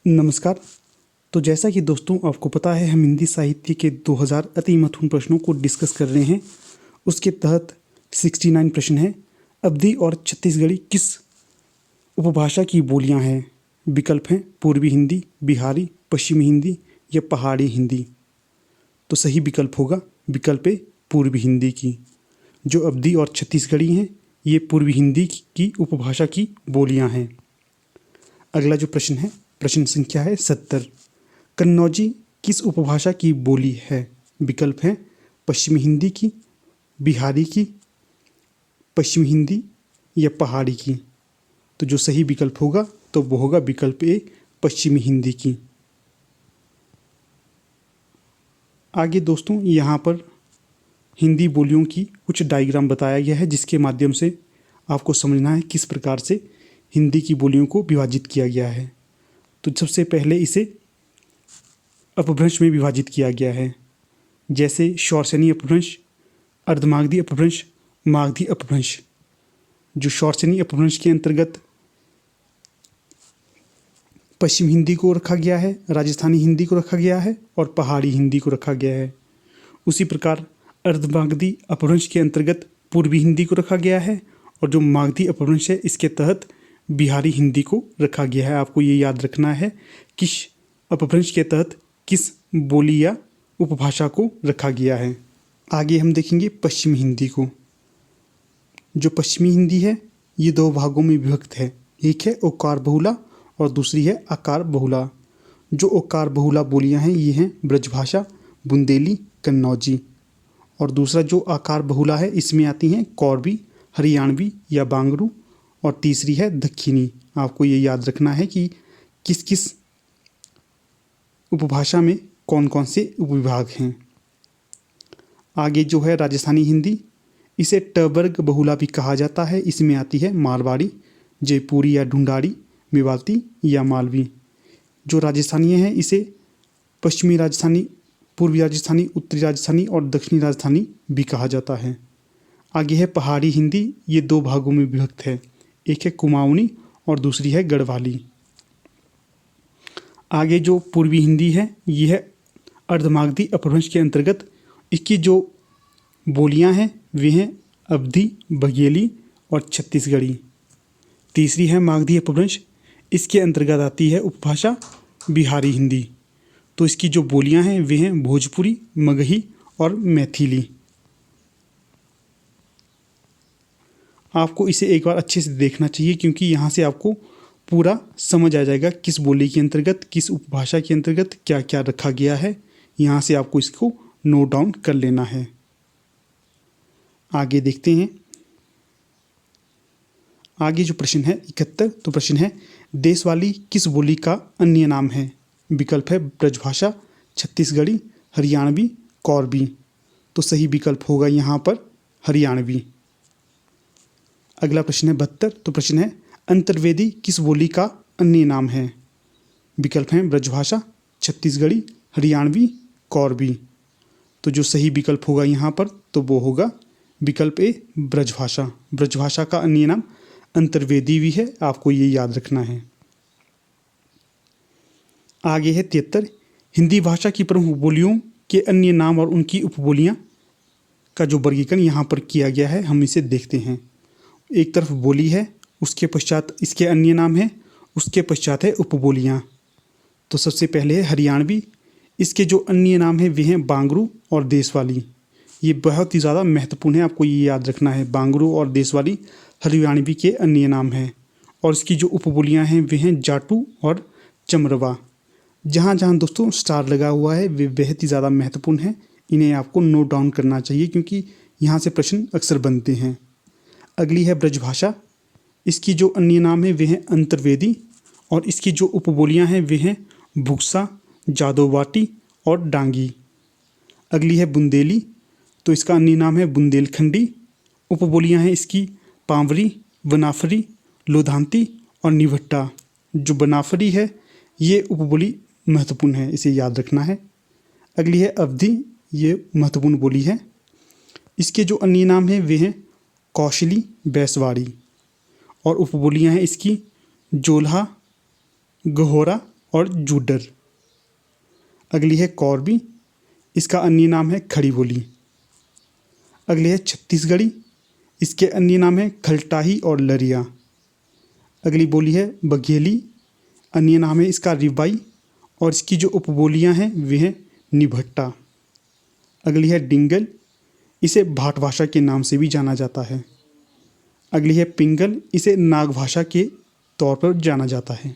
नमस्कार। तो जैसा कि दोस्तों आपको पता है, हम हिंदी साहित्य के 2000 अति महत्वपूर्ण प्रश्नों को डिस्कस कर रहे हैं। उसके तहत 69 प्रश्न हैं। अवधी और छत्तीसगढ़ी किस उपभाषा की बोलियां हैं? विकल्प हैं पूर्वी हिंदी, बिहारी, पश्चिमी हिंदी या पहाड़ी हिंदी। तो सही विकल्प होगा विकल्प ए, पूर्वी हिंदी की। जो अवधी और छत्तीसगढ़ी हैं ये पूर्वी हिंदी की उपभाषा की बोलियां हैं। अगला जो प्रश्न है, प्रश्न संख्या है 70। कन्नौजी किस उपभाषा की बोली है? विकल्प हैं पश्चिमी हिंदी की, बिहारी की, पश्चिमी हिंदी या पहाड़ी की। तो जो सही विकल्प होगा तो वो होगा विकल्प ए, पश्चिमी हिंदी की। आगे दोस्तों यहाँ पर हिंदी बोलियों की कुछ डायग्राम बताया गया है, जिसके माध्यम से आपको समझना है किस प्रकार से हिंदी की बोलियों को विभाजित किया गया है। तो सबसे पहले इसे अपभ्रंश में विभाजित किया गया है, जैसे शौर्सनी अपभ्रंश, अर्धमागधी अपभ्रंश, मागधी अपभ्रंश। जो शौर्सनी अपभ्रंश के अंतर्गत पश्चिम हिंदी को रखा गया है, राजस्थानी हिंदी को रखा गया है और पहाड़ी हिंदी को रखा गया है। उसी प्रकार अर्धमागधी अपभ्रंश के अंतर्गत पूर्वी हिंदी को रखा गया है और जो मागधी अपभ्रंश है इसके तहत बिहारी हिंदी को रखा गया है। आपको ये याद रखना है किस अपभ्रंश के तहत किस बोली या उपभाषा को रखा गया है। आगे हम देखेंगे पश्चिमी हिंदी को। जो पश्चिमी हिंदी है ये दो भागों में विभक्त है, एक है ओकार बहुला और दूसरी है आकार बहुला। जो ओकार बहुला बोलियां हैं ये हैं ब्रजभाषा, बुंदेली, कन्नौजी। और दूसरा जो आकार बहुला है इसमें आती हैं कौरवी, हरियाणवी या बांगरू और तीसरी है दक्षिणी। आपको ये याद रखना है कि किस किस उपभाषा में कौन कौन से उपविभाग हैं। आगे जो है राजस्थानी हिंदी, इसे टवर्ग बहुला भी कहा जाता है। इसमें आती है मारवाड़ी, जयपुरी या ढूंढाड़ी, मेवाती या मालवी। जो राजस्थानी है इसे पश्चिमी राजस्थानी, पूर्वी राजस्थानी, उत्तरी राजस्थानी और दक्षिणी राजस्थानी भी कहा जाता है। आगे है पहाड़ी हिंदी, ये दो भागों में विभक्त है, एक है कुमाऊनी और दूसरी है गढ़वाली। आगे जो पूर्वी हिंदी है ये है अर्धमागधी अपभ्रंश के अंतर्गत। इसकी जो बोलियां हैं वे हैं अवधी, बघेली और छत्तीसगढ़ी। तीसरी है मागधी अपभ्रंश, इसके अंतर्गत आती है उपभाषा बिहारी हिंदी। तो इसकी जो बोलियां हैं वे हैं भोजपुरी, मगही और मैथिली। आपको इसे एक बार अच्छे से देखना चाहिए क्योंकि यहाँ से आपको पूरा समझ आ जाएगा किस बोली के अंतर्गत, किस उपभाषा के अंतर्गत क्या क्या रखा गया है। यहाँ से आपको इसको नोट डाउन कर लेना है। आगे देखते हैं। आगे जो प्रश्न है 71, तो प्रश्न है देशवाली किस बोली का अन्य नाम है? विकल्प है ब्रजभाषा, छत्तीसगढ़ी, हरियाणवी, कौरवी। तो सही विकल्प होगा यहाँ पर हरियाणवी। अगला प्रश्न है 72, तो प्रश्न है अंतर्वेदी किस बोली का अन्य नाम है? विकल्प हैं ब्रजभाषा, छत्तीसगढ़ी, हरियाणवी, कौरवी। तो जो सही विकल्प होगा यहाँ पर तो वो होगा विकल्प ए, ब्रजभाषा। ब्रजभाषा का अन्य नाम अंतर्वेदी भी है, आपको ये याद रखना है। आगे है 73, हिंदी भाषा की प्रमुख बोलियों के अन्य नाम और उनकी उपबोलियां का जो वर्गीकरण यहाँ पर किया गया है हम इसे देखते हैं। एक तरफ बोली है, उसके पश्चात इसके अन्य नाम है, उसके पश्चात है उपबोलियाँ। तो सबसे पहले है हरियाणवी, इसके जो अन्य नाम है वे हैं बांगरू और देशवाली। ये बहुत ही ज़्यादा महत्वपूर्ण है, आपको ये याद रखना है। बांगरू और देशवाली हरियाणवी के अन्य नाम हैं। और इसकी जो उपबोलियाँ हैं वे हैं जाटू और चमरवा। जहाँ जहाँ दोस्तों स्टार लगा हुआ है वे बेहद ही ज़्यादा महत्वपूर्ण है, इन्हें आपको नोट डाउन करना चाहिए क्योंकि यहाँ से प्रश्न अक्सर बनते हैं। अगली है ब्रजभाषा, इसकी जो अन्य नाम है वे हैं अंतर्वेदी और इसकी जो उपबोलियां हैं वे हैं भुक्सा, जादोवाटी और डांगी। अगली है बुंदेली, तो इसका अन्य नाम है बुंदेलखंडी। उपबोलियां हैं इसकी पांवरी, बनाफरी, लोधांती और निभट्टा। जो बनाफरी है ये उपबोली महत्वपूर्ण है, इसे याद रखना है। अगली है अवधी, ये महत्वपूर्ण बोली है। इसके जो अन्य नाम हैं वे हैं कौशली, बैसवाड़ी और उपबोलियां हैं इसकी जोल्हा, गहोरा और जूडर। अगली है कौरबी, इसका अन्य नाम है खड़ी बोली। अगली है छत्तीसगढ़ी, इसके अन्य नाम है खलटाही और लरिया। अगली बोली है बघेली, अन्य नाम है इसका रिवाई और इसकी जो उपबोलियां हैं वे हैं निभट्टा। अगली है डिंगल, इसे भाट भाषा के नाम से भी जाना जाता है। अगली है पिंगल, इसे नाग भाषा के तौर पर जाना जाता है।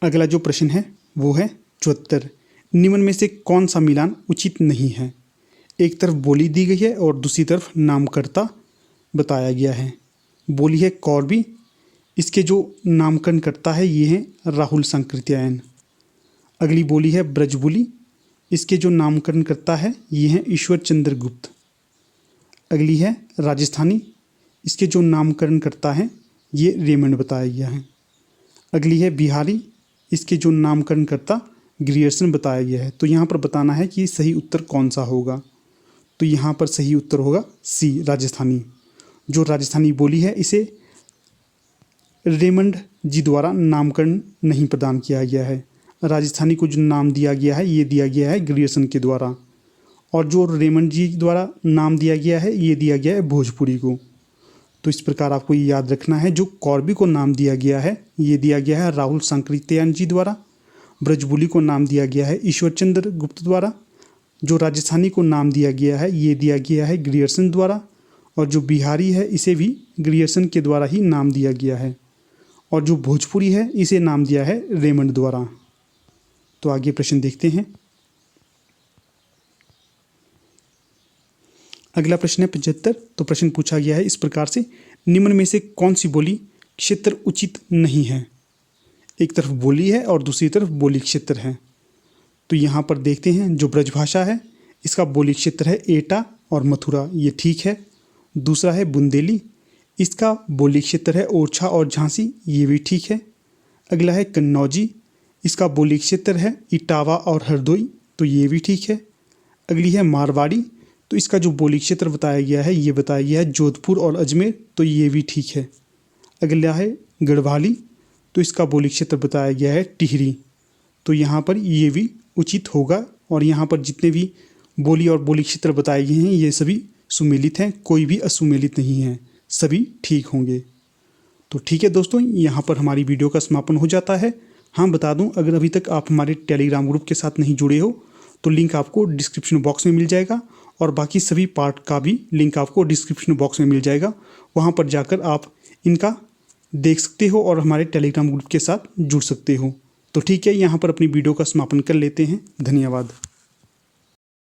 अगला जो प्रश्न है वो है 74, निम्न में से कौन सा मिलान उचित नहीं है। एक तरफ बोली दी गई है और दूसरी तरफ नामकर्ता बताया गया है। बोली है कौरबी, इसके जो नामकरण करता है ये है राहुल संकृत्यायन। अगली बोली है ब्रजबुली, इसके जो नामकरण करता है ये है ईश्वर चंद्र गुप्त। अगली है राजस्थानी, इसके जो नामकरण करता है ये रेमंड बताया गया है। अगली है बिहारी, इसके जो नामकरण करता ग्रियर्सन बताया गया है। तो यहाँ पर बताना है कि सही उत्तर कौन सा होगा। तो यहाँ पर सही उत्तर होगा सी, राजस्थानी। जो राजस्थानी बोली है इसे रेमंड जी द्वारा नामकरण नहीं प्रदान किया गया है। राजस्थानी को जो नाम दिया गया है ये दिया गया है ग्रियर्सन के द्वारा, और जो रेमंड जी द्वारा नाम दिया गया है ये दिया गया है भोजपुरी को। तो इस प्रकार आपको ये याद रखना है, जो कौरबी को नाम दिया गया है ये दिया गया है राहुल संकृत्यायन जी द्वारा। ब्रजबुली को नाम दिया गया है ईश्वर चंद्र गुप्त द्वारा। जो राजस्थानी को नाम दिया गया है ये दिया गया है ग्रियर्सन द्वारा, और जो बिहारी है इसे भी ग्रियर्सन के द्वारा ही नाम दिया गया है, और जो भोजपुरी है इसे नाम दिया है रेमंड द्वारा। तो आगे प्रश्न देखते हैं। अगला प्रश्न है 75। तो प्रश्न पूछा गया है इस प्रकार से, निम्न में से कौन सी बोली क्षेत्र उचित नहीं है। एक तरफ बोली है और दूसरी तरफ बोली क्षेत्र है। तो यहाँ पर देखते हैं, जो ब्रजभाषा है इसका बोली क्षेत्र है एटा और मथुरा, ये ठीक है। दूसरा है बुंदेली, इसका बोली क्षेत्र है ओरछा और झांसी, ये भी ठीक है। अगला है कन्नौजी, इसका बोली क्षेत्र है इटावा और हरदोई, तो ये भी ठीक है। अगली है मारवाड़ी, तो इसका जो बोली क्षेत्र बताया गया है ये बताया गया है जोधपुर और अजमेर, तो ये भी ठीक है। अगला है गढ़वाली, तो इसका बोली क्षेत्र बताया गया है टिहरी, तो यहाँ पर ये भी उचित होगा। और यहाँ पर जितने भी बोली और बोली क्षेत्र बताए गए हैं ये सभी सुमेलित हैं, कोई भी असुमेलित नहीं है, सभी ठीक होंगे। तो ठीक है दोस्तों, यहाँ पर हमारी वीडियो का समापन हो जाता है। हाँ, बता दूँ, अगर अभी तक आप हमारे टेलीग्राम ग्रुप के साथ नहीं जुड़े हो तो लिंक आपको डिस्क्रिप्शन बॉक्स में मिल जाएगा, और बाकी सभी पार्ट का भी लिंक आपको डिस्क्रिप्शन बॉक्स में मिल जाएगा। वहाँ पर जाकर आप इनका देख सकते हो और हमारे टेलीग्राम ग्रुप के साथ जुड़ सकते हो। तो ठीक है, यहाँ पर अपनी वीडियो का समापन कर लेते हैं। धन्यवाद।